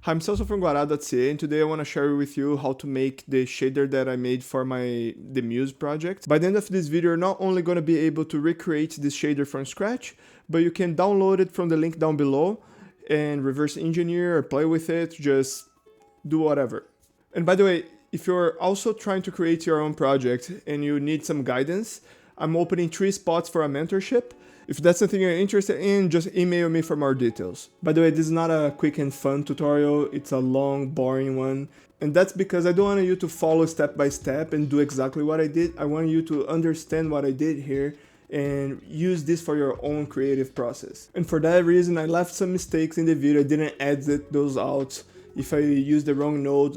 Hi, I'm Celso from guara.ca, and today I want to share with you how to make the shader that I made for the Muse project. By the end of this video, you're not only going to be able to recreate this shader from scratch, but you can download it from the link down below and reverse engineer or play with it, just do whatever. And by the way, if you're also trying to create your own project and you need some guidance, I'm opening 3 spots for a mentorship. If that's something you're interested in, just email me for more details. By the way, this is not a quick and fun tutorial, it's a long, boring one. And that's because I don't want you to follow step by step and do exactly what I did. I want you to understand what I did here and use this for your own creative process. And for that reason, I left some mistakes in the video. I didn't edit those out. If I use the wrong node,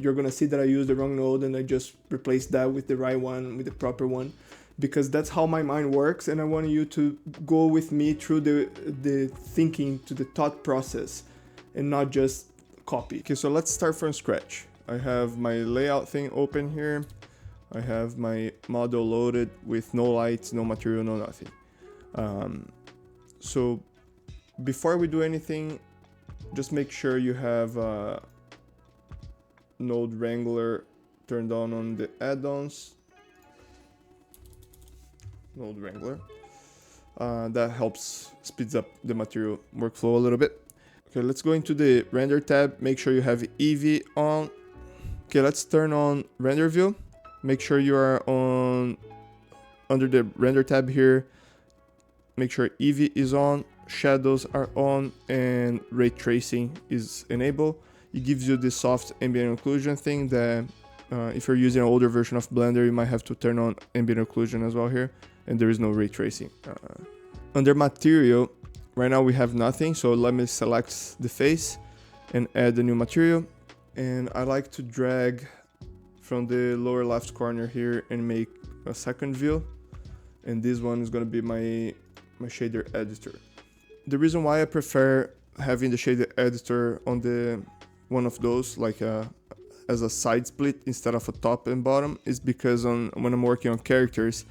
you're gonna see that I used the wrong node and I just replaced that with the right one, with the proper one. Because that's how my mind works, and I want you to go with me through the thinking, to the thought process, and not just copy. Okay, so let's start from scratch. I have my layout thing open here. I have my model loaded with no lights, no material, no nothing. So before we do anything, just make sure you have Node Wrangler turned on the add-ons. Node Wrangler. That helps speeds up the material workflow a little bit. Okay, let's go into the render tab. Make sure you have Eevee on. Okay, let's turn on render view. Make sure you are on under the render tab here. Make sure Eevee is on, shadows are on, and ray tracing is enabled. It gives you this soft ambient occlusion thing that if you're using an older version of Blender, you might have to turn on ambient occlusion as well here. And there is no ray tracing. Under material, right now we have nothing, so let me select the face and add a new material. And I like to drag from the lower left corner here and make a second view. And this one is going to be my shader editor. The reason why I prefer having the shader editor on one of those, like as a side split instead of a top and bottom, is because when I'm working on characters,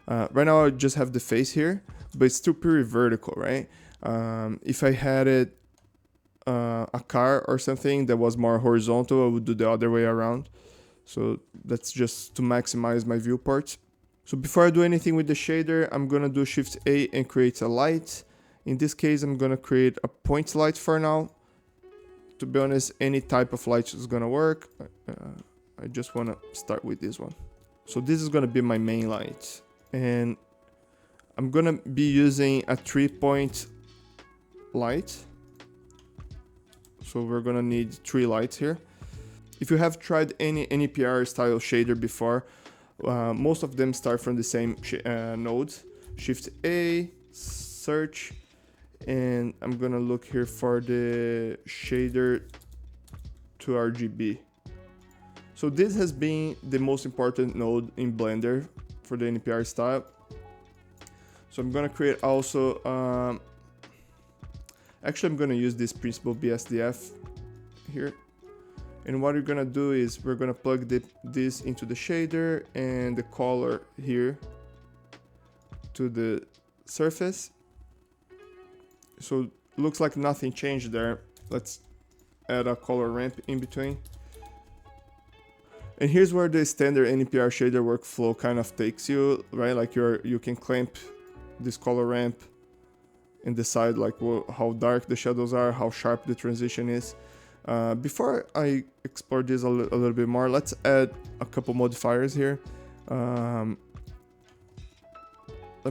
right now I just have the face here, but it's still pretty vertical, right? If I had it a car or something that was more horizontal, I would do the other way around. So that's just to maximize my viewports. So before I do anything with the shader, I'm gonna do Shift A and create a light. In this case, I'm gonna create a point light for now. To be honest, any type of light is gonna work. I just wanna start with this one. So this is gonna be my main light. And I'm gonna be using a 3-point light. So we're gonna need 3 lights here. If you have tried any NPR style shader before, most of them start from the same nodes. Shift A, search, and I'm gonna look here for the shader to RGB. So this has been the most important node in Blender for the NPR style. So I'm gonna create also, actually I'm gonna use this principal BSDF here. And what we're gonna do is we're gonna plug this into the shader and the color here to the surface. So looks like nothing changed there. Let's add a color ramp in between. And here's where the standard NPR shader workflow kind of takes you, right? Like you can clamp this color ramp and decide like how dark the shadows are, how sharp the transition is. Before I explore this a little bit more, let's add a couple modifiers here. Let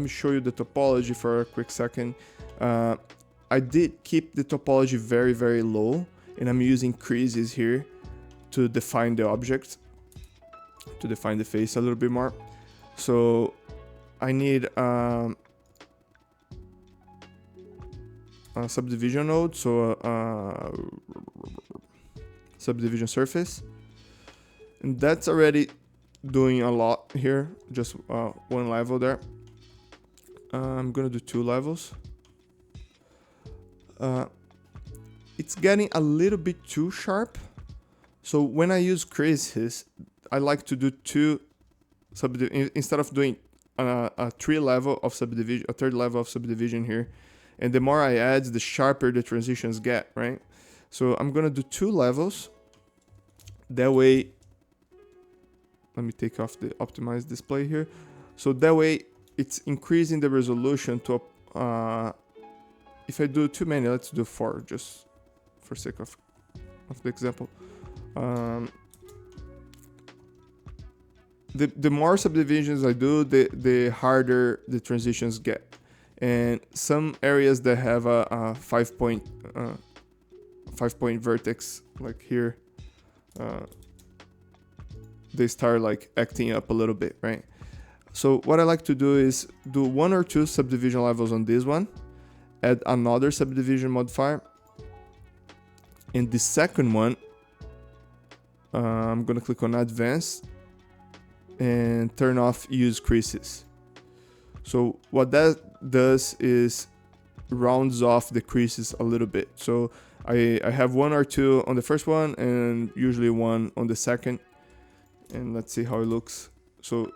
me show you the topology for a quick second. I did keep the topology very, very low, and I'm using creases here to define the object, to define the face a little bit more. So I need a subdivision node, so subdivision surface, and that's already doing a lot here, just one level there. I'm gonna do 2 levels. It's getting a little bit too sharp, so when I use creases, I like to do 2 subdivision instead of doing a 3 level of subdivision, a 3rd level of subdivision here. And the more I add, the sharper the transitions get, right? So I'm gonna do 2 levels. That way, let me take off the optimized display here. So that way it's increasing the resolution to, if I do too many, let's do 4 just for sake of the example. The more subdivisions I do, the harder the transitions get. And some areas that have a 5-point vertex, like here, they start like acting up a little bit, right? So what I like to do is do 1 or 2 subdivision levels on this one, add another subdivision modifier. In the second one, I'm gonna click on Advanced and turn off Use Creases. So what that does is rounds off the creases a little bit. So I have 1 or 2 on the first one and usually 1 on the second. And let's see how it looks. So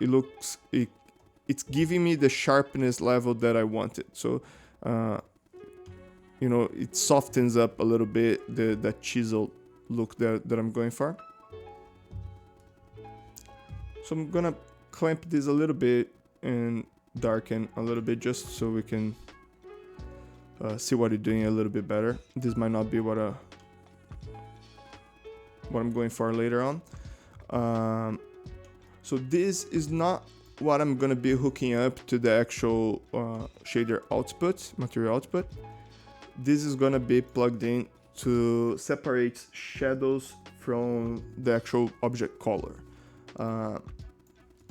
it's giving me the sharpness level that I wanted. So you know, it softens up a little bit that chisel look that I'm going for. So I'm gonna clamp this a little bit and darken a little bit just so we can see what it's doing a little bit better. This might not be what I'm going for later on. So this is not what I'm gonna be hooking up to the actual shader output, material output. This is gonna be plugged in to separate shadows from the actual object color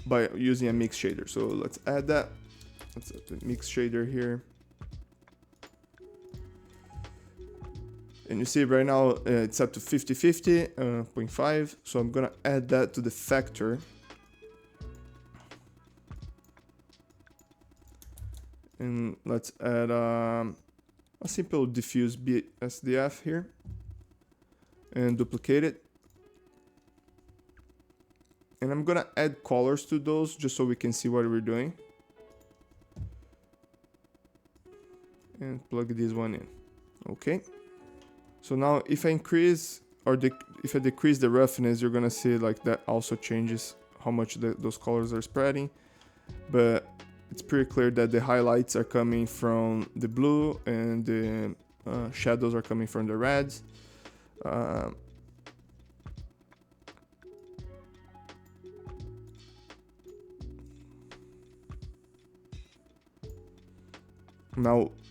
by using a mix shader. So let's add that. Let's add the mix shader here. And you see right now it's set to 50-50, 0.5. So I'm gonna add that to the factor. And let's add a simple diffuse BSDF here and duplicate it. And I'm gonna add colors to those just so we can see what we're doing. And plug this one in. Okay. So now if I increase or if I decrease the roughness, you're gonna see like that also changes how much those colors are spreading. But it's pretty clear that the highlights are coming from the blue and the shadows are coming from the reds.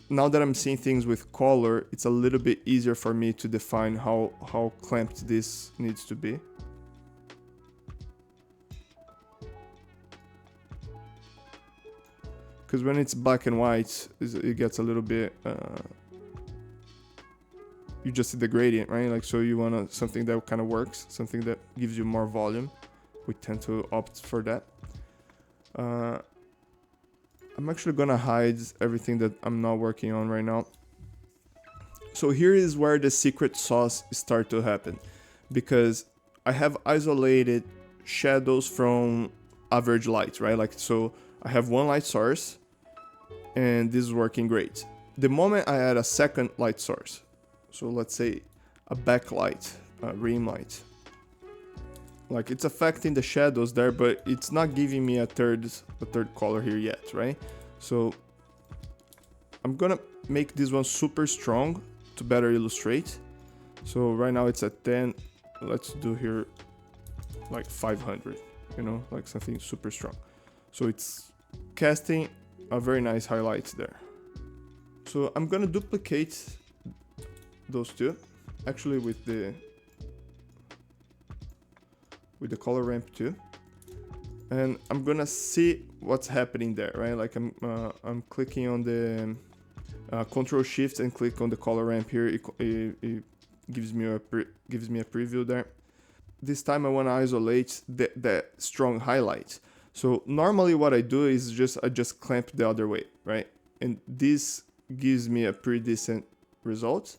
Now that I'm seeing things with color, it's a little bit easier for me to define how clamped this needs to be. Because when it's black and white, it gets a little bit, you just see the gradient, right? Like, so you want something that kind of works, something that gives you more volume. We tend to opt for that. I'm actually gonna hide everything that I'm not working on right now. So here is where the secret sauce start to happen, because I have isolated shadows from average light, right? Like, so I have one light source and this is working great. The moment I add a second light source, so let's say a backlight, a rim light, like it's affecting the shadows there, but it's not giving me a third color here yet, right? So I'm gonna make this one super strong to better illustrate. So right now it's at 10. Let's do here like 500, you know, like something super strong. So it's casting a very nice highlights there. So I'm gonna duplicate those two, actually with the color ramp too, and I'm gonna see what's happening there, right? Like I'm clicking on the Control Shift and click on the color ramp here. It gives me a preview there. This time I want to isolate the strong highlight. So normally what I do is I just clamp the other way, right? And this gives me a pretty decent result.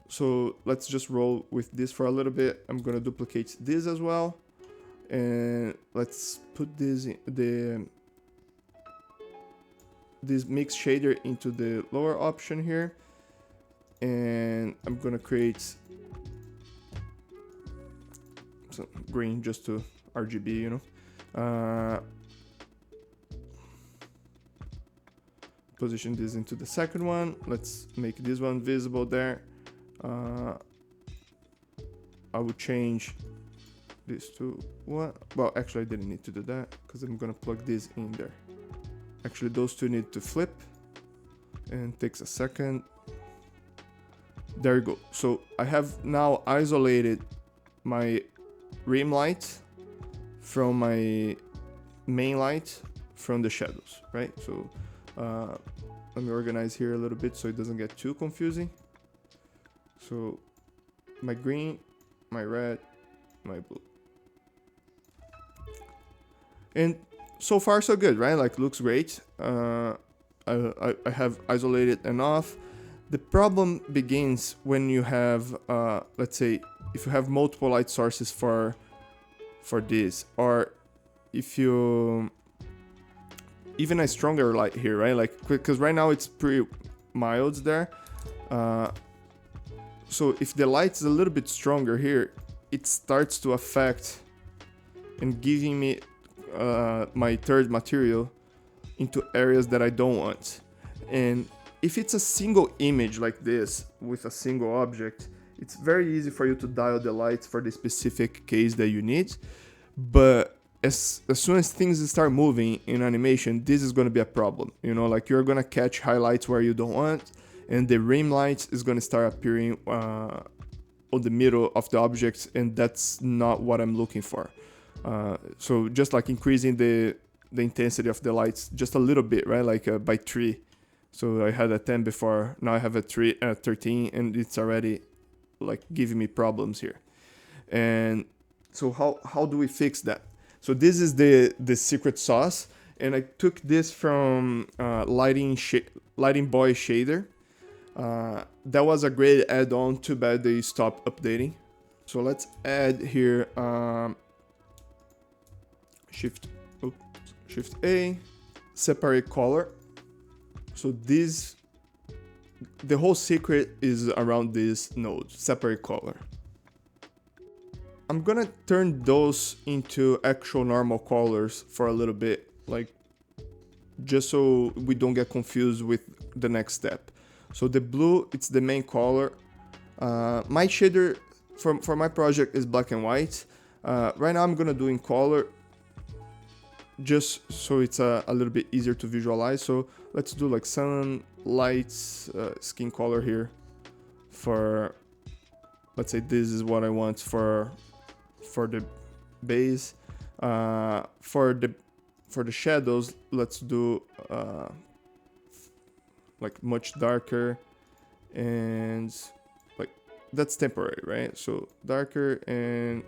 So let's just roll with this for a little bit. I'm gonna duplicate this as well, and let's put this this mix shader into the lower option here, and I'm gonna create some green just to RGB, you know. Position this into the second one. Let's make this one visible there. I will change this to what? Well, actually I didn't need to do that because I'm gonna plug this in there. Actually, those two need to flip, and takes a second. There you go. So I have now isolated my rim light from my main light from the shadows, right? So let me organize here a little bit so it doesn't get too confusing. So my green, my red, my blue. And so far so good, right? Like, looks great. I have isolated enough. The problem begins when you have, let's say, if you have multiple light sources for this, or if you even a stronger light here, right? Like, because right now it's pretty mild there. So if the light's a little bit stronger here, it starts to affect and giving me my third material into areas that I don't want. And if it's a single image like this with a single object, it's very easy for you to dial the lights for the specific case that you need. But as soon as things start moving in animation, this is going to be a problem. You know, like, you're going to catch highlights where you don't want, and the rim light is going to start appearing on the middle of the object, and that's not what I'm looking for. So just like increasing the intensity of the lights just a little bit, right? Like by 3. So I had a 10 before, now I have a 13, and it's already like giving me problems here. And so how do we fix that? So this is the secret sauce, and I took this from Lighting Boy Shader. That was a great add-on, too bad they stopped updating. So let's add here Shift A, separate color. So the whole secret is around this node, separate color. I'm gonna turn those into actual normal colors for a little bit, like, just so we don't get confused with the next step. So the blue, it's the main color. My shader for my project is black and white. Right now I'm gonna do in color, just so it's a little bit easier to visualize. So let's do like sunlight's skin color here. For, let's say this is what I want for the base. For the shadows, let's do like much darker, and like, that's temporary, right? So darker, and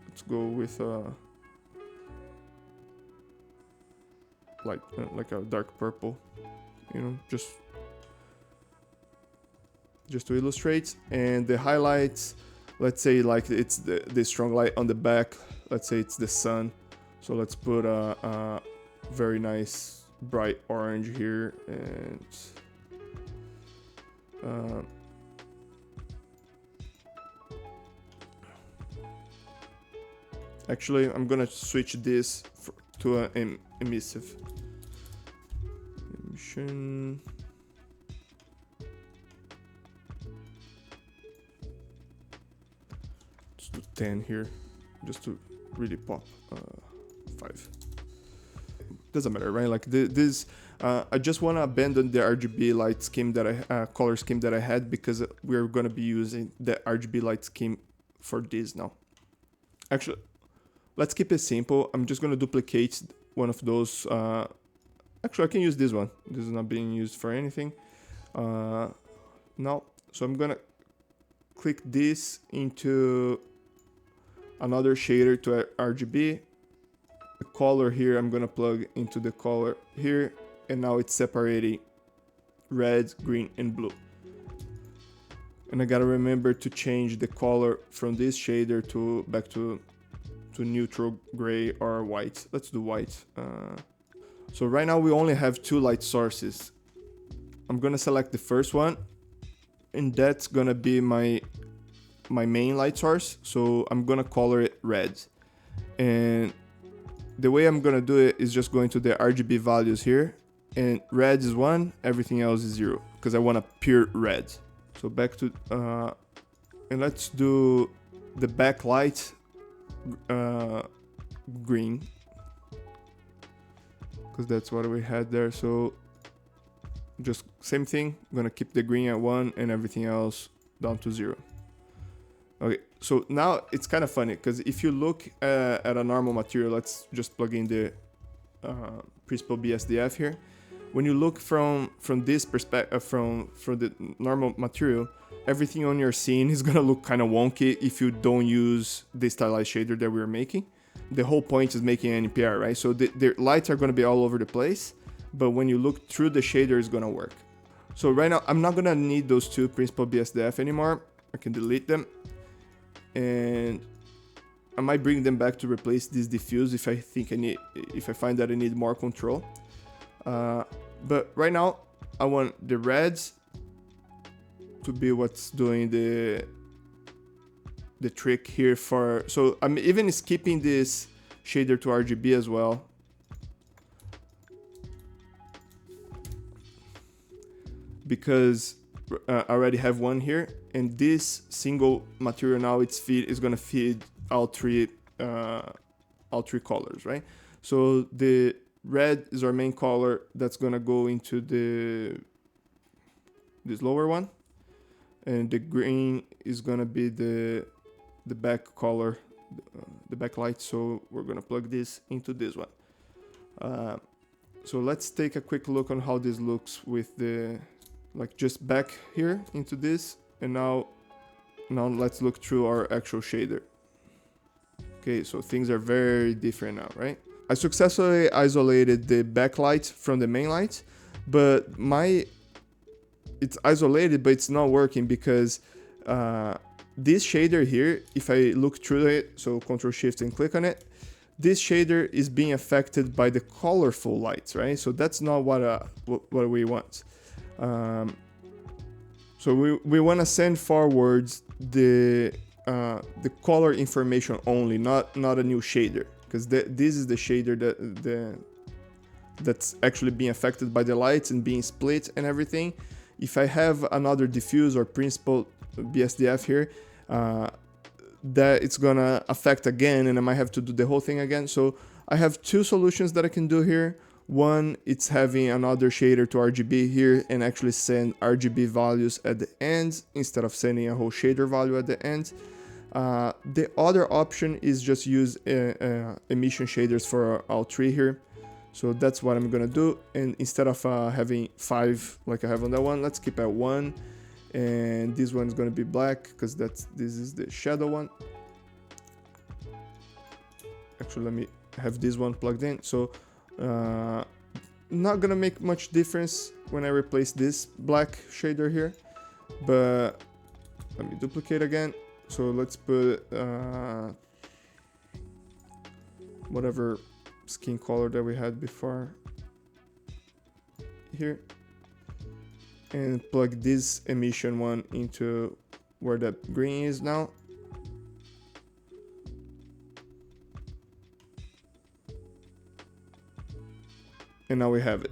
let's go with like a dark purple, you know, just to illustrate. And the highlights, let's say like it's the strong light on the back, let's say it's the sun, so let's put a very nice bright orange here. And actually I'm gonna switch this to an emissive emission. Let's do 10 here, just to really pop. 5. Doesn't matter, right? Like this, I just want to abandon the RGB light scheme that color scheme that I had, because we're gonna be using the RGB light scheme for this now. Actually, let's keep it simple. I'm just gonna duplicate one of those. Actually, I can use this one. This is not being used for anything now. So I'm gonna click this into another shader to RGB. The color here, I'm gonna plug into the color here, and now it's separating red, green, and blue. And I gotta remember to change the color from this shader to back to neutral gray or white. Let's do white. So right now we only have 2 light sources. I'm gonna select the first one, and that's gonna be my my main light source, so I'm gonna color it red. And the way I'm gonna do it is just going to the RGB values here, and red is 1, everything else is 0, because I want a pure red. So back to, and let's do the backlight green, because that's what we had there. So just same thing, I'm gonna keep the green at 1 and everything else down to 0. Okay, so now it's kind of funny, because if you look at a normal material, let's just plug in the Principal BSDF here. When you look from this perspective, from the normal material, everything on your scene is gonna look kind of wonky if you don't use the stylized shader that we're making. The whole point is making an NPR, right? So the lights are gonna be all over the place, but when you look through the shader, it's gonna work. So right now, I'm not gonna need those two Principal BSDF anymore. I can delete them. And I might bring them back to replace this diffuse if I find that I need more control. But right now I want the reds to be what's doing the trick here for, so I'm even skipping this shader to RGB as well, because I already have one here, and this single material now is gonna feed all three colors, right? So the red is our main color that's gonna go into this lower one, and the green is gonna be the back color, the backlight. So we're gonna plug this into this one. So let's take a quick look on how this looks with the, like, just back here into this, and now let's look through our actual shader. Okay, so things are very different now, right? I successfully isolated the backlight from the main light, but it's isolated, but it's not working because this shader here, if I look through it, so Control Shift and click on it, this shader is being affected by the colorful lights, right? So that's not what we want. So we want to send forwards the color information only, not a new shader, because this is the shader that's actually being affected by the lights and being split and everything. If I have another diffuse or Principal BSDF here, that it's gonna affect again, and I might have to do the whole thing again. So I have two solutions that I can do here. One, it's having another shader to RGB here and actually send RGB values at the end instead of sending a whole shader value at the end. The other option is just use emission shaders for all three here. So that's what I'm gonna do. And instead of having 5 like I have on that one, let's keep at 1. And this one is gonna be black because this is the shadow one. Actually, let me have this one plugged in. So not gonna make much difference when I replace this black shader here, but let me duplicate again. So let's put whatever skin color that we had before here, and plug this emission one into where that green is now. And now we have it.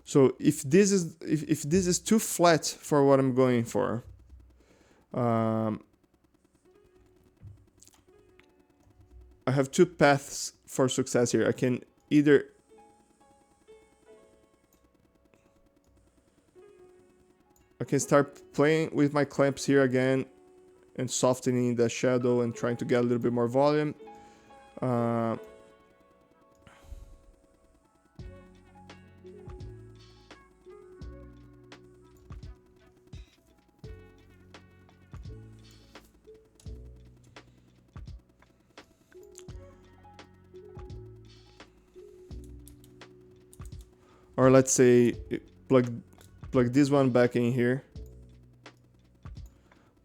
So if this is too flat for what I'm going for, I have two paths for success here. I can either start playing with my clamps here again and softening the shadow and trying to get a little bit more volume. Or let's say plug this one back in here,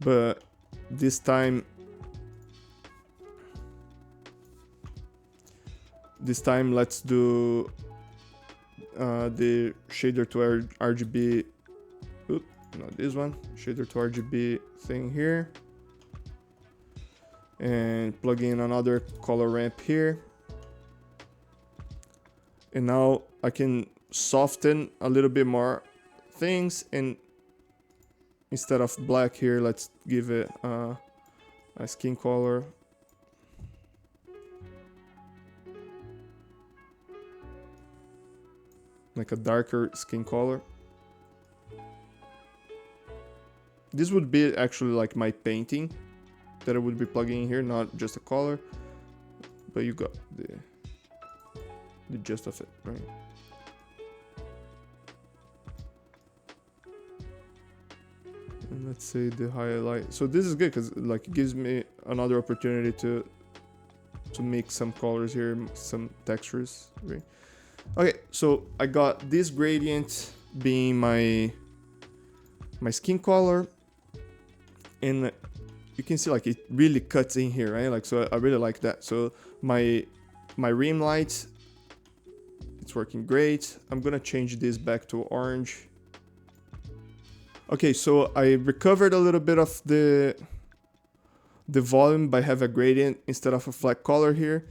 but this time let's do the shader to RGB. Oops, not this one, shader to RGB thing here, and plug in another color ramp here. And now I can soften a little bit more things, and instead of black here, let's give it a skin color. Like a darker skin color. This would be actually like my painting that I would be plugging in here, not just a color, but you got the gist of it, right? And let's say the highlight. So this is good because like it gives me another opportunity to mix some colors here, some textures, right? Okay, so I got this gradient being my skin color, and you can see like it really cuts in here, right? Like, so I really like that. So my rim light, it's working great. I'm gonna change this back to orange. Okay, so I recovered a little bit of the volume by having a gradient instead of a flat color here.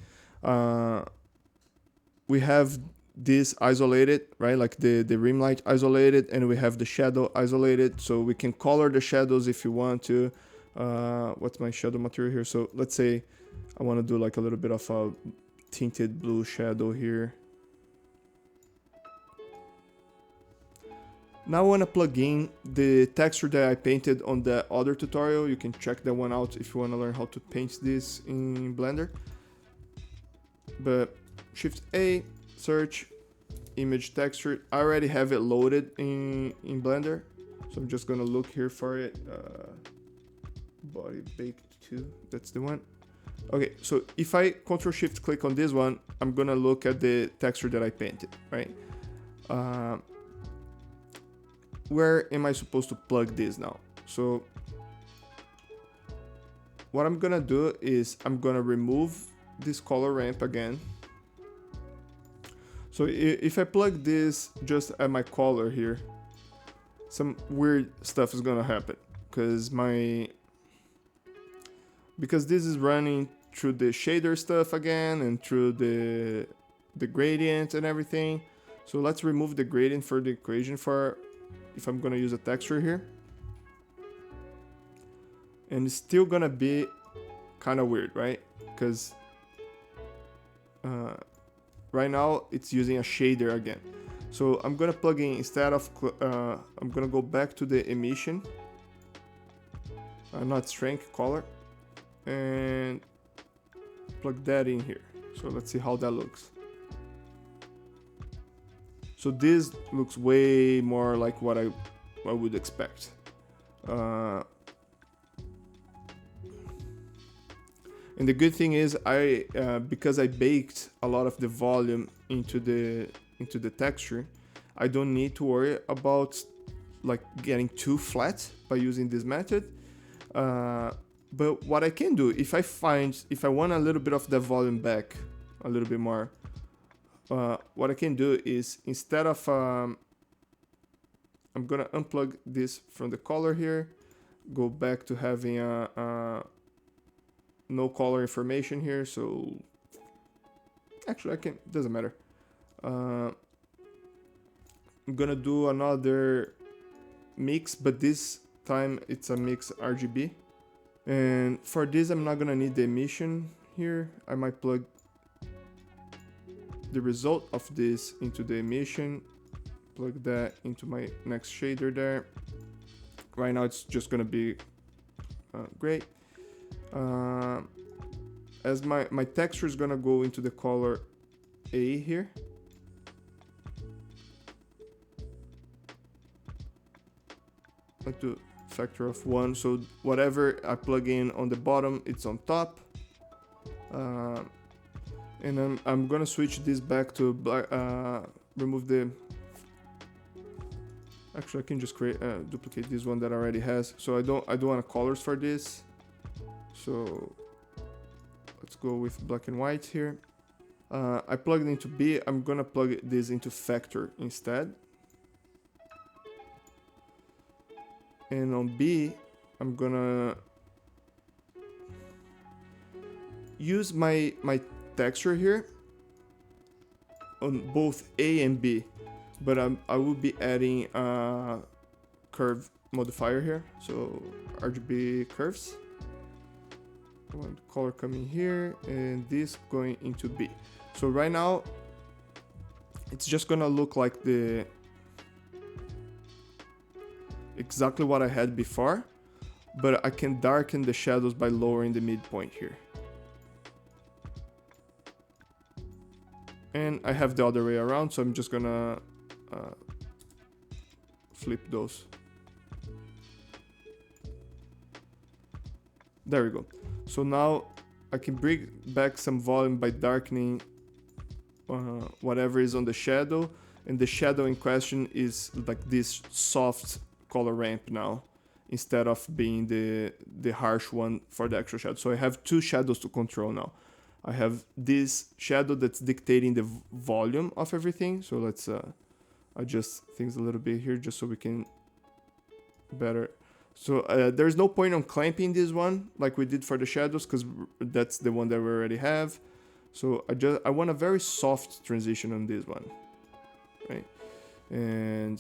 We have this isolated, right? Like the rim light isolated, and we have the shadow isolated, so we can color the shadows if you want to. What's my shadow material here? So let's say I want to do like a little bit of a tinted blue shadow here. Now I want to plug in the texture that I painted on the other tutorial. You can check that one out if you want to learn how to paint this in Blender. But Shift A, search, image texture. I already have it loaded in Blender, so I'm just gonna look here for it. Body baked 2, that's the one. Okay, so if I Control Shift click on this one, I'm gonna look at the texture that I painted, right? Where am I supposed to plug this now? So what I'm gonna do is I'm gonna remove this color ramp again. So if I plug this just at my color here, some weird stuff is gonna happen because this is running through the shader stuff again and through the gradient and everything. So let's remove the gradient for the equation for if I'm gonna use a texture here. And it's still gonna be kind of weird, right? Because right now it's using a shader again. So I'm gonna plug in, instead of I'm gonna go back to the emission, not strength, color, and plug that in here. So let's see how that looks. So this looks way more like what I would expect. And the good thing is because I baked a lot of the volume into the texture, I don't need to worry about like getting too flat by using this method. But what I can do, if I want a little bit of the volume back, a little bit more, what I can do is, instead of I'm gonna unplug this from the color here, go back to having no color information here. So actually I can, doesn't matter. I'm gonna do another mix, but this time it's a mix RGB. And for this I'm not gonna need the emission here. I might plug the result of this into the emission, plug that into my next shader there. Right now it's just gonna be great. As my texture is gonna go into the color A here. Like to factor of 1, so whatever I plug in on the bottom, it's on top. And I'm gonna switch this back to black, remove the, actually I can just create duplicate this one that already has. So I don't want colors for this, so let's go with black and white here. I plugged into B. I'm gonna plug this into factor instead. And on B, I'm gonna use my texture here on both A and B, but I will be adding a curve modifier here, so RGB curves. I want the color coming here and this going into B. So right now it's just gonna look like the exactly what I had before, but I can darken the shadows by lowering the midpoint here. And I have the other way around, so I'm just gonna flip those. There we go. So now I can bring back some volume by darkening whatever is on the shadow, and the shadow in question is like this soft color ramp now, instead of being the harsh one for the actual shadow. So I have two shadows to control now. I have this shadow that's dictating the volume of everything. So let's adjust things a little bit here just so we can better. So there's no point on clamping this one like we did for the shadows, because that's the one that we already have. So I want a very soft transition on this one, right? And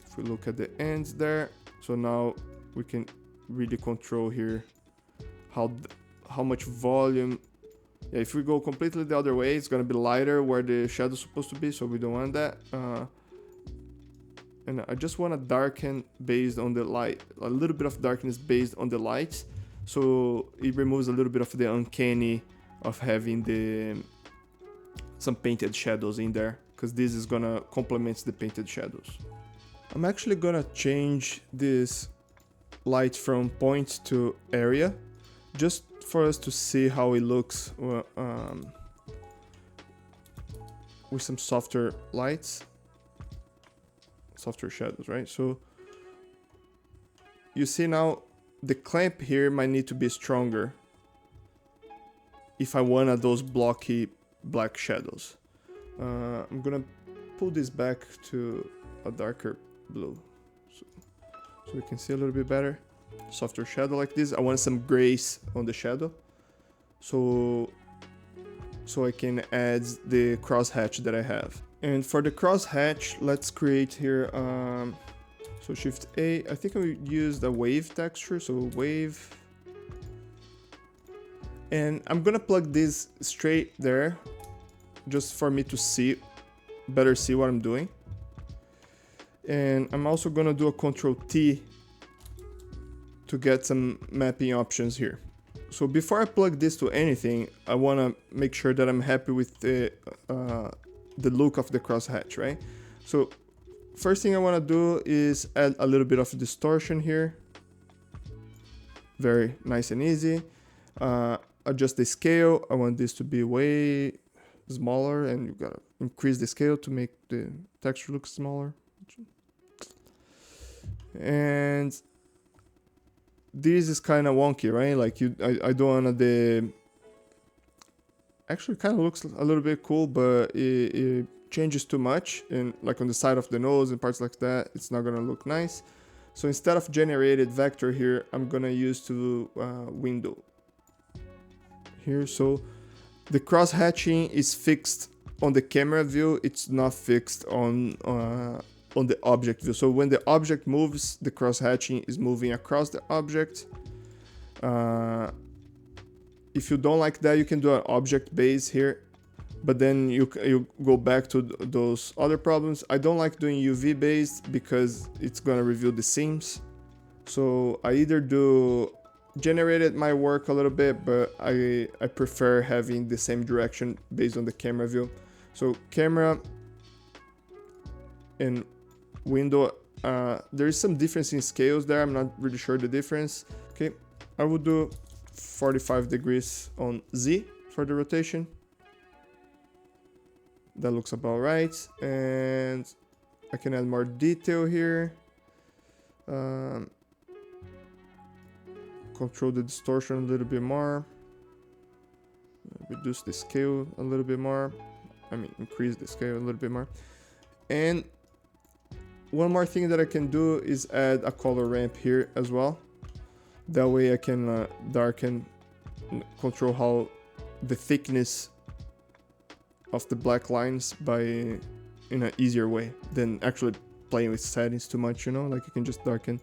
if we look at the ends there, so now we can really control here how much volume. Yeah, if we go completely the other way, it's gonna be lighter where the shadow's supposed to be, so we don't want that. And I just want to darken based on the light, a little bit of darkness based on the light, so it removes a little bit of the uncanny of having some painted shadows in there, because this is gonna complement the painted shadows. I'm actually gonna change this light from point to area, just for us to see how it looks with some softer lights. Softer shadows, right? So you see now the clamp here might need to be stronger if I want those blocky black shadows. I'm gonna pull this back to a darker blue so we can see a little bit better. Softer shadow like this. I want some grace on the shadow, so I can add the crosshatch that I have. And for the crosshatch, let's create here, so Shift A, I think I used a wave texture, so wave. And I'm gonna plug this straight there, just for me to better see what I'm doing. And I'm also gonna do a Control T to get some mapping options here. So before I plug this to anything, I wanna make sure that I'm happy with the look of the crosshatch, right? So first thing I want to do is add a little bit of distortion here. Very nice and easy. Adjust the scale. I want this to be way smaller, and you gotta increase the scale to make the texture look smaller. And this is kind of wonky, right? Like I don't want the. Actually, kind of looks a little bit cool, but it changes too much, and like on the side of the nose and parts like that, it's not gonna look nice. So instead of generated vector here, I'm gonna use to window here. So the cross hatching is fixed on the camera view. It's not fixed on the object view. So when the object moves, the cross hatching is moving across the object. If you don't like that, you can do an object base here, but then you go back to those other problems. I don't like doing UV based because it's gonna reveal the seams. So I either do generated my work a little bit, but I prefer having the same direction based on the camera view. So camera and window, there is some difference in scales there. I'm not really sure the difference. Okay, I would do 45 degrees on Z for the rotation. That looks about right. And I can add more detail here. Control the distortion a little bit more. Reduce the scale a little bit more. I mean, increase the scale a little bit more. And one more thing that I can do is add a color ramp here as well. That way I can darken, control how the thickness of the black lines by in an easier way than actually playing with settings too much, you know, like you can just darken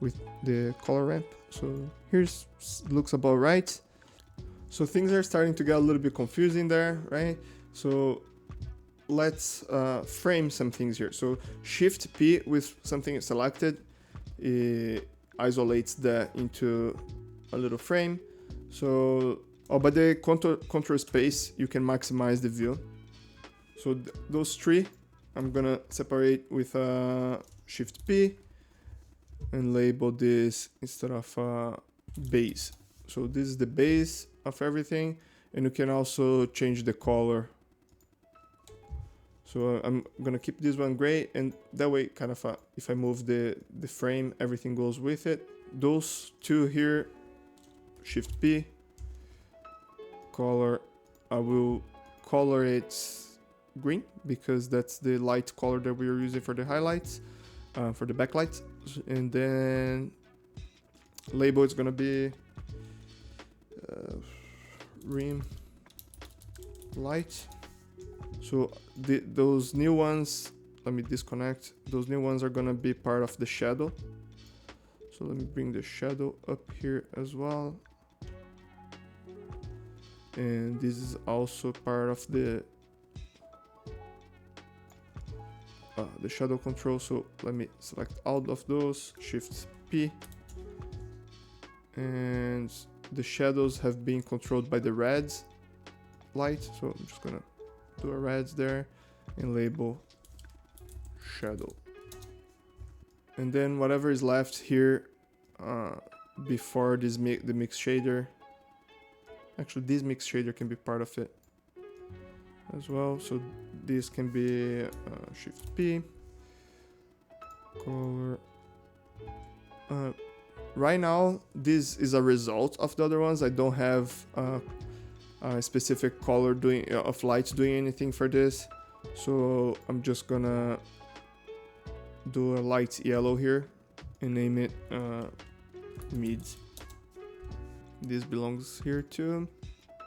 with the color ramp. So here's looks about right. So things are starting to get a little bit confusing there, right? So let's frame some things here. So Shift P with something selected isolates that into a little frame. So, oh, but the contour space, you can maximize the view. So those three, I'm gonna separate with Shift P and label this instead of base. So this is the base of everything, and you can also change the color. So I'm gonna keep this one gray, and that way kind of if I move the frame, everything goes with it. Those two here, Shift P, color, I will color it green because that's the light color that we are using for the highlights, for the backlights. And then label is gonna be rim light. So those new ones, let me disconnect. Those new ones are gonna be part of the shadow. So let me bring the shadow up here as well. And this is also part of the shadow control. So let me select all of those, Shift P. And the shadows have been controlled by the reds light. So I'm just gonna do a reds there and label shadow. And then whatever is left here before this the mix shader, actually this mix shader can be part of it as well. So this can be Shift P, color. Right now this is a result of the other ones. I don't have a specific color of lights doing anything for this, so I'm just gonna do a light yellow here and name it mid. This belongs here too.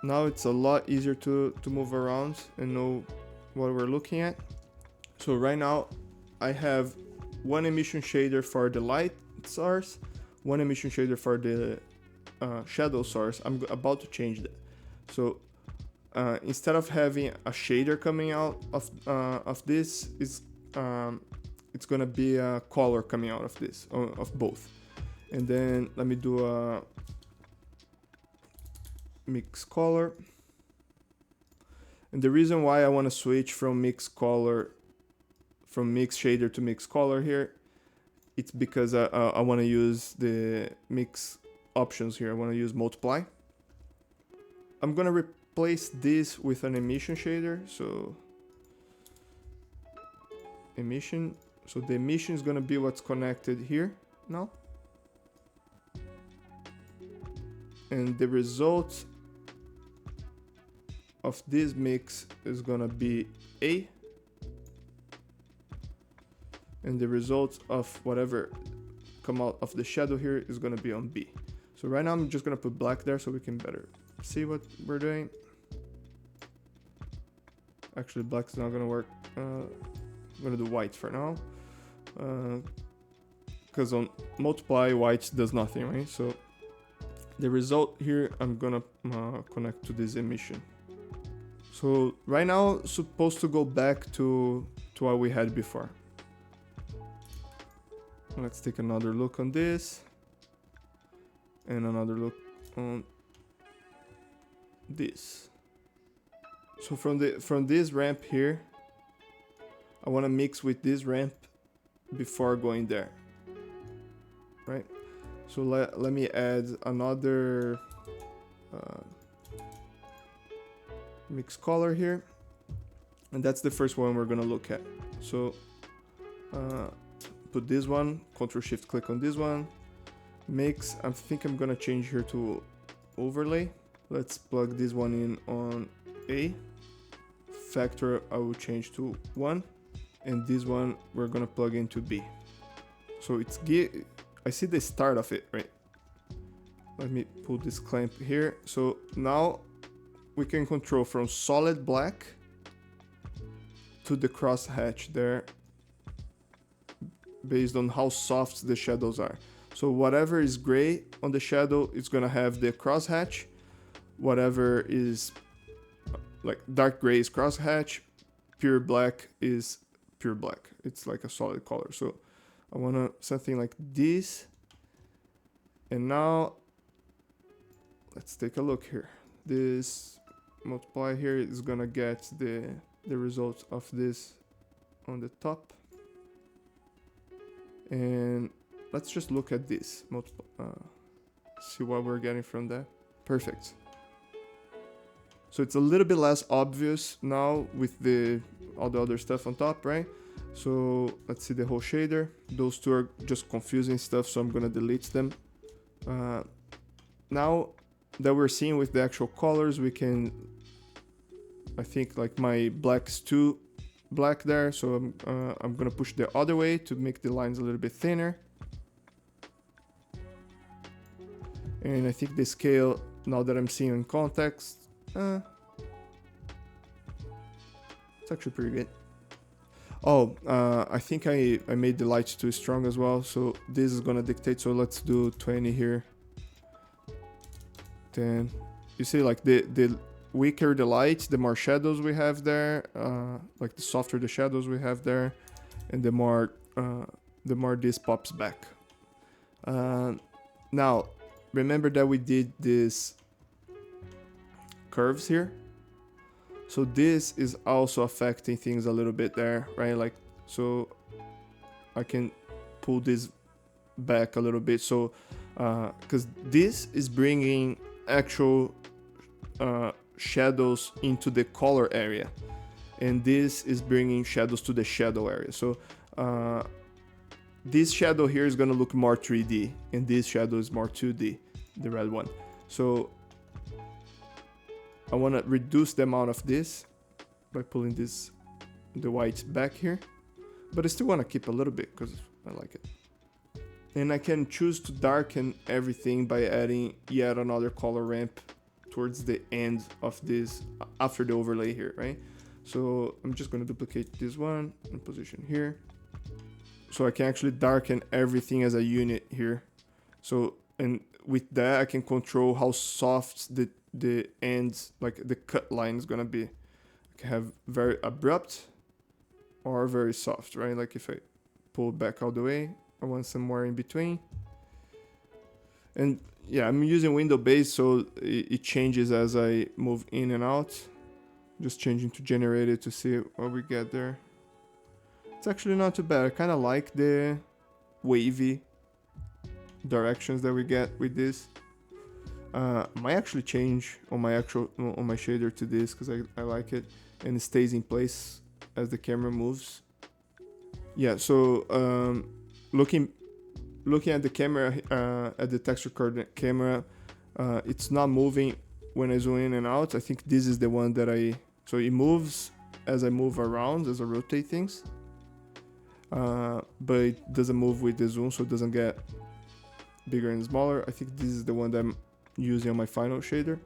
Now it's a lot easier to move around and know what we're looking at. So right now I have one emission shader for the light source, one emission shader for the shadow source. I'm about to change that. So instead of having a shader coming out of this, it's gonna be a color coming out of this, of both. And then let me do a mix color. And the reason why I want to switch from mix color, from mix shader to mix color here, it's because I want to use the mix options here. I want to use multiply. I'm gonna replace this with an emission shader. So emission. So the emission is gonna be what's connected here now. And the result of this mix is gonna be A. And the result of whatever come out of the shadow here is gonna be on B. So right now I'm just gonna put black there so we can better see what we're doing. Actually, black's not gonna work. I'm gonna do white for now. Because on multiply, white does nothing, right? So the result here, I'm gonna connect to this emission. So right now, supposed to go back to what we had before. Let's take another look on this. And another look on this. So from this ramp here, I want to mix with this ramp before going there, right? So let me add another mix color here, and that's the first one we're gonna look at. So put this one, Ctrl Shift click on this one, mix. I think I'm gonna change here to overlay. Let's plug this one in on A. Factor I will change to 1, and this one we're gonna plug into B. So it's I see the start of it, right? Let me put this clamp here. So now we can control from solid black to the crosshatch there based on how soft the shadows are. So whatever is gray on the shadow, it's gonna have the crosshatch. Whatever is like dark gray is crosshatch, pure black is pure black. It's like a solid color. So I want something like this. And now let's take a look here. This multiply here is gonna get the result of this on the top. And let's just look at this see what we're getting from that. Perfect. So it's a little bit less obvious now with all the other stuff on top, right? So let's see the whole shader. Those two are just confusing stuff, so I'm gonna delete them. Now that we're seeing with the actual colors, we can, I think like my black is too black there, so I'm gonna push the other way to make the lines a little bit thinner. And I think the scale, now that I'm seeing in context, it's actually pretty good. Oh, I think I made the lights too strong as well, so this is gonna dictate. So let's do 20 here. 10. You see, like the weaker the light, the more shadows we have there. Like the softer the shadows we have there, and the more this pops back. Now, remember that we did this curves here. So this is also affecting things a little bit there, right? Like, so I can pull this back a little bit. So, because this is bringing actual shadows into the color area, and this is bringing shadows to the shadow area. So this shadow here is gonna look more 3D, and this shadow is more 2D, the red one. So I want to reduce the amount of this by pulling the white back here, but I still want to keep a little bit because I like it. And I can choose to darken everything by adding yet another color ramp towards the end of this, after the overlay here, right? So I'm just going to duplicate this one and position here. So I can actually darken everything as a unit here. So, and with that, I can control how soft the ends, like the cut line, is gonna be. I can have very abrupt or very soft, right? Like if I pull it back all the way, I want somewhere in between. And yeah, I'm using window based, so it changes as I move in and out. Just changing to generated to see what we get there. It's actually not too bad. I kind of like the wavy directions that we get with this. Might actually change on my shader to this because I like it, and it stays in place as the camera moves. Yeah, so looking at the camera, at the texture coordinate camera, it's not moving when I zoom in and out. I think this is the one that so it moves as I move around, as I rotate things, but it doesn't move with the zoom, so it doesn't get bigger and smaller. I think this is the one that I'm using on my final shader,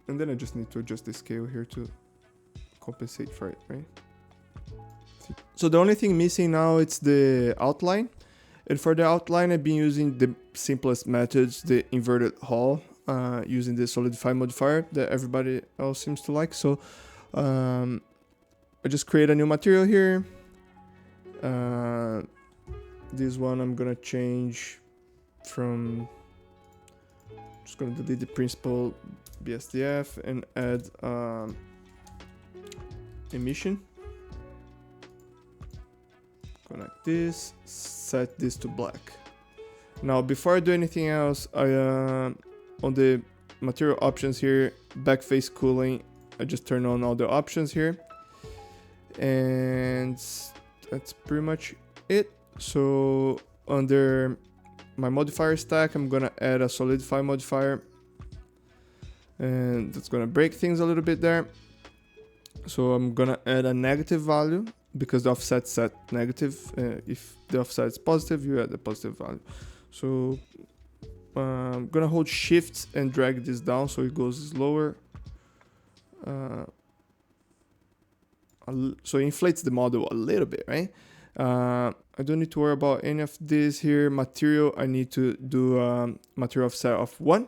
and then I just need to adjust the scale here to compensate for it, right? So the only thing missing now is the outline, and for the outline I've been using the simplest methods, the inverted hull, using the solidify modifier that everybody else seems to like. So I just create a new material here. This one I'm gonna change from, just gonna delete the principal BSDF and add emission. Connect this, set this to black. Now before I do anything else, I on the material options here, backface cooling, I just turn on all the options here, and that's pretty much it. So under my modifier stack, I'm gonna add a solidify modifier, and that's gonna break things a little bit there. So I'm gonna add a negative value because the offset set negative. If the offset is positive, you add a positive value. So I'm gonna hold shift and drag this down so it goes slower. So it inflates the model a little bit, right? I don't need to worry about any of this here. Material, I need to do material offset of 1.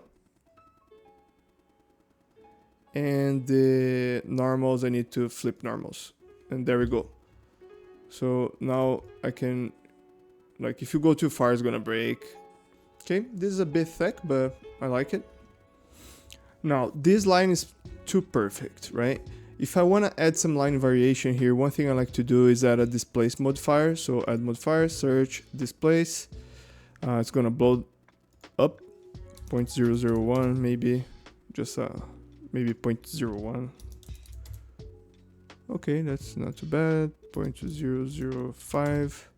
And the normals, I need to flip normals. And there we go. So now I can, like, if you go too far, it's gonna break. Okay, this is a bit thick, but I like it. Now, this line is too perfect, right? If I want to add some line variation here, one thing I like to do is add a displace modifier. So add modifier, search, displace. It's gonna blow up 0.001, maybe just maybe 0.01. Okay, that's not too bad. 0.005.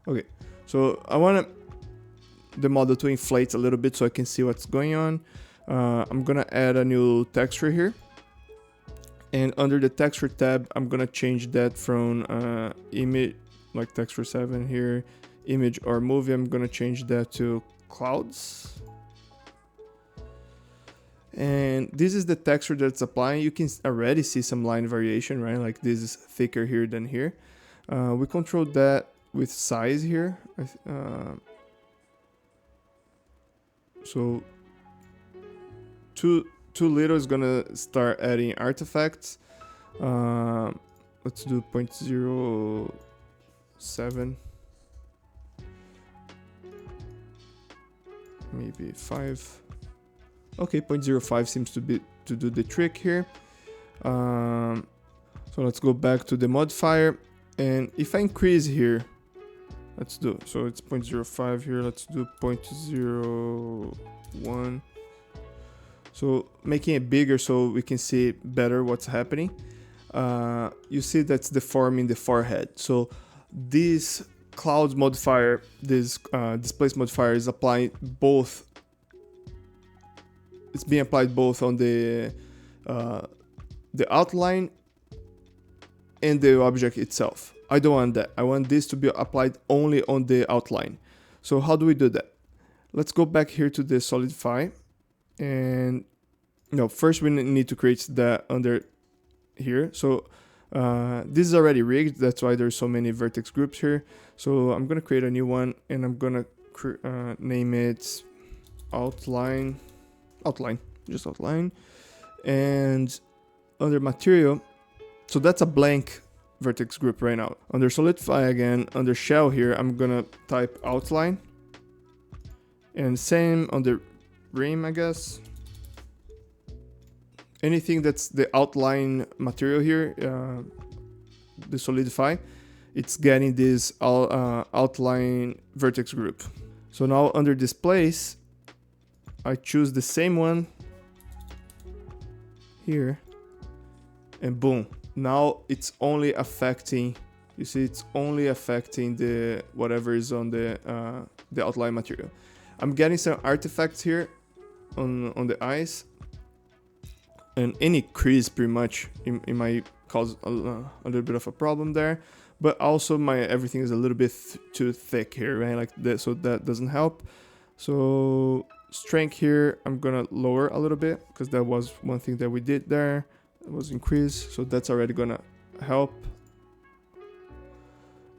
Okay, so I want the model to inflate a little bit so I can see what's going on. I'm gonna add a new texture here. And under the texture tab, I'm gonna change that from image, like texture 7 here, image or movie. I'm gonna change that to clouds. And this is the texture that's applying. You can already see some line variation, right? Like this is thicker here than here. We control that with size here. So too little is gonna start adding artifacts. Let's do 0.07. Maybe 5. Okay, 0.05 seems to do the trick here. So let's go back to the modifier, and if I increase here, let's do, so it's 0.05 here, let's do 0.01. So making it bigger so we can see better what's happening. You see that's deforming the forehead. So this clouds modifier, this displace modifier is applying both. It's being applied both on the outline and the object itself. I don't want that. I want this to be applied only on the outline. So how do we do that? Let's go back here to the solidify. And first we need to create that under here. So this is already rigged. That's why there's so many vertex groups here. So I'm going to create a new one, and I'm going to name it outline, just outline. And under material, so that's a blank vertex group right now. Under solidify again, under shell here, I'm going to type outline. And same on the rim, I guess. Anything that's the outline material here, the solidify, it's getting this outline vertex group. So now under displace, I choose the same one here, and boom. Now it's only affecting, you see, it's only affecting the whatever is on the outline material. I'm getting some artifacts here on the eyes, and any crease pretty much it might cause a little bit of a problem there. But also everything is a little bit too thick here, right? Like that, so that doesn't help. So strength here, I'm gonna lower a little bit because that was one thing that we did there. It was increased, so that's already gonna help.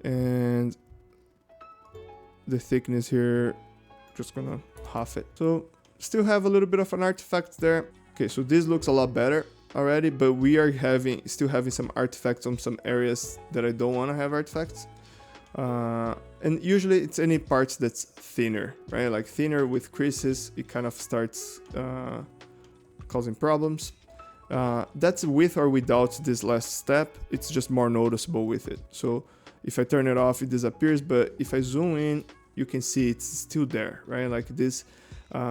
And the thickness here, just gonna half it. So still have a little bit of an artifact there. Okay, so this looks a lot better already, but we are still having some artifacts on some areas that I don't want to have artifacts. And usually it's any parts that's thinner, right? Like thinner with creases, it kind of starts causing problems. That's with or without this last step. It's just more noticeable with it. So if I turn it off, it disappears, but if I zoom in, you can see it's still there, right? Like this,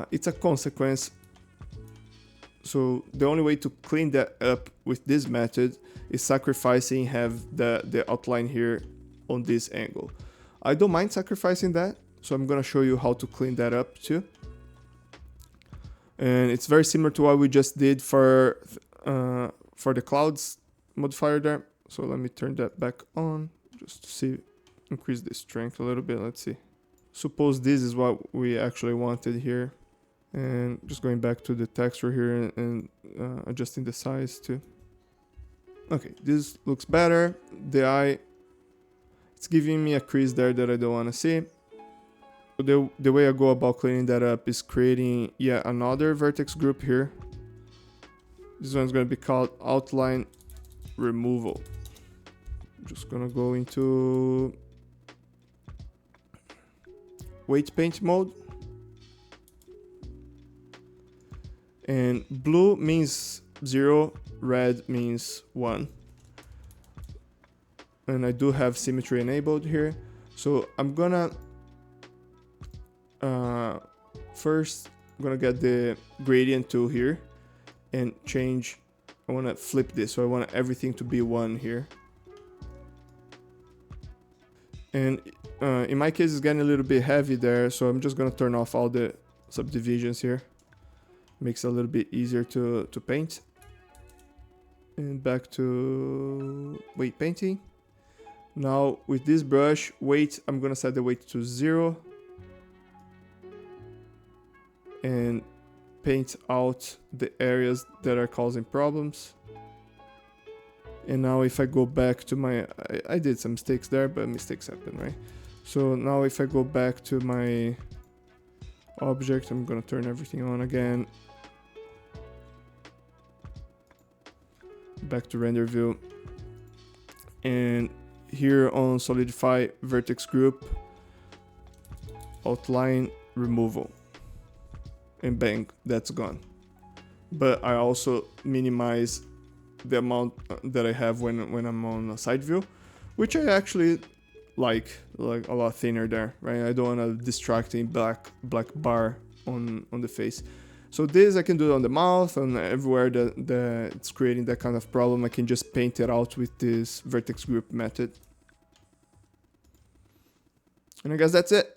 it's a consequence. So the only way to clean that up with this method is sacrificing have the outline here on this angle. I don't mind sacrificing that, so I'm gonna show you how to clean that up too. And it's very similar to what we just did for the clouds modifier there. So let me turn that back on just to see, increase the strength a little bit. Let's see. Suppose this is what we actually wanted here. And just going back to the texture here and adjusting the size too. Okay, this looks better. The eye, it's giving me a crease there that I don't want to see. So the way I go about cleaning that up is creating yet another vertex group here. This one's going to be called outline removal. I'm just going to go into weight paint mode. And blue means 0, red means 1. And I do have symmetry enabled here. So I'm gonna first I'm gonna get the gradient tool here and change. I want to flip this, so I want everything to be 1 here. And in my case, it's getting a little bit heavy there, so I'm just gonna turn off all the subdivisions here. Makes it a little bit easier to paint. And back to weight painting. Now with this brush, weight, I'm gonna set the weight to 0. And paint out the areas that are causing problems. And now if I go back to my, I did some mistakes there, but mistakes happen, right? So now if I go back to my object, I'm gonna turn everything on again. Back to render view. And here on solidify vertex group, outline removal. And bang, that's gone. But I also minimize the amount that I have when I'm on a side view, which I actually like a lot thinner there, right? I don't want a distracting black bar on the face. So this I can do on the mouth and everywhere that it's creating that kind of problem. I can just paint it out with this vertex group method. And I guess that's it.